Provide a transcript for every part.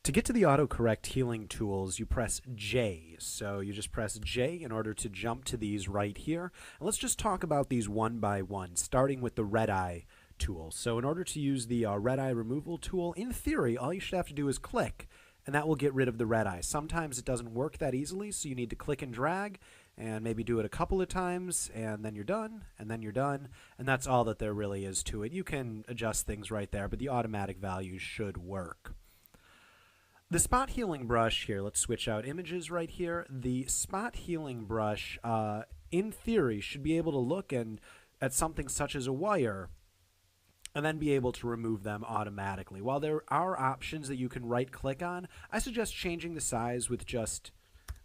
To get to the autocorrect healing tools, you press J. So you just press J in order to jump to these right here. And let's just talk about these one by one, starting with the red eye tool. So in order to use the red eye removal tool, in theory, all you should have to do is click, and that will get rid of the red eye. Sometimes it doesn't work that easily, so you need to click and drag, and maybe do it a couple of times, and then you're done, and then you're done, and that's all that there really is to it. You can adjust things right there, but the automatic values should work. The spot healing brush here, let's switch out images right here. The spot healing brush, in theory, should be able to look at something such as a wire and then be able to remove them automatically. While there are options that you can right-click on, I suggest changing the size with just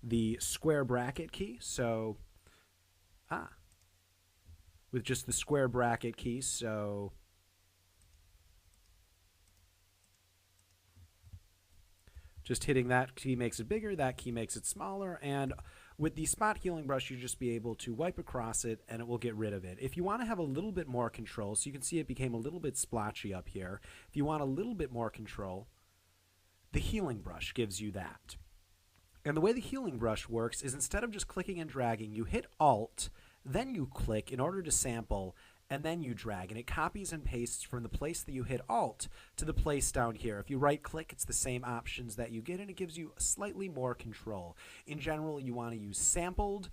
the square bracket key. So, with just the square bracket key, so just hitting that key makes it bigger, that key makes it smaller, and with the spot healing brush, you'll just be able to wipe across it and it will get rid of it. If you want to have a little bit more control, so you can see it became a little bit splotchy up here, if you want a little bit more control, the healing brush gives you that. And the way the healing brush works is instead of just clicking and dragging, you hit Alt, then you click in order to sample, and then you drag, and it copies and pastes from the place that you hit Alt to the place down here. If you right-click, it's the same options that you get, and it gives you slightly more control. In general, you want to use sampled,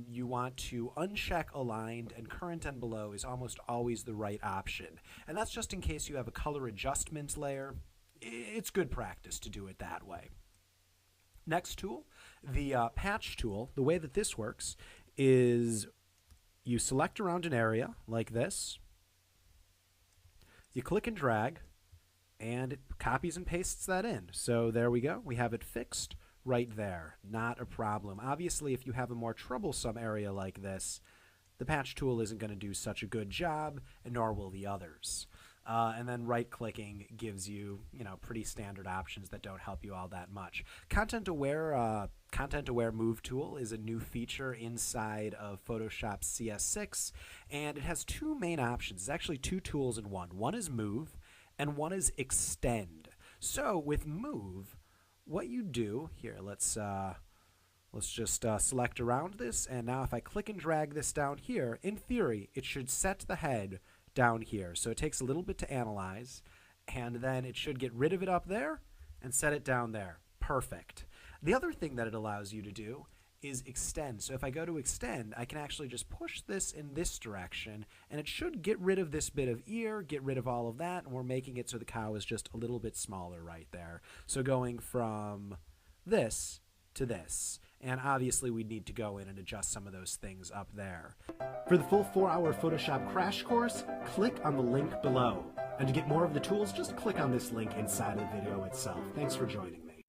you want to uncheck aligned, and current and below is almost always the right option. And that's just in case you have a color adjustment layer. It's good practice to do it that way. Next tool, the patch tool. The way that this works is you select around an area like this, you click and drag, and it copies and pastes that in. So there we go. We have it fixed right there. Not a problem. Obviously, if you have a more troublesome area like this, the patch tool isn't going to do such a good job, and nor will the others. And then right-clicking gives you, pretty standard options that don't help you all that much. Content-aware Move tool is a new feature inside of Photoshop CS6, and it has two main options. It's actually two tools in one. One is Move, and one is Extend. So with Move, what you do here, let's just select around this, and now if I click and drag this down here, in theory, it should set the head down here. So it takes a little bit to analyze, and then it should get rid of it up there and set it down there. Perfect. The other thing that it allows you to do is extend. So if I go to extend, I can actually just push this in this direction, and it should get rid of this bit of ear, get rid of all of that, and we're making it so the cow is just a little bit smaller right there. So going from this to this. And obviously we need to go in and adjust some of those things up there. For the full 4-hour Photoshop crash course, click on the link below. And to get more of the tools, just click on this link inside the video itself. Thanks for joining me.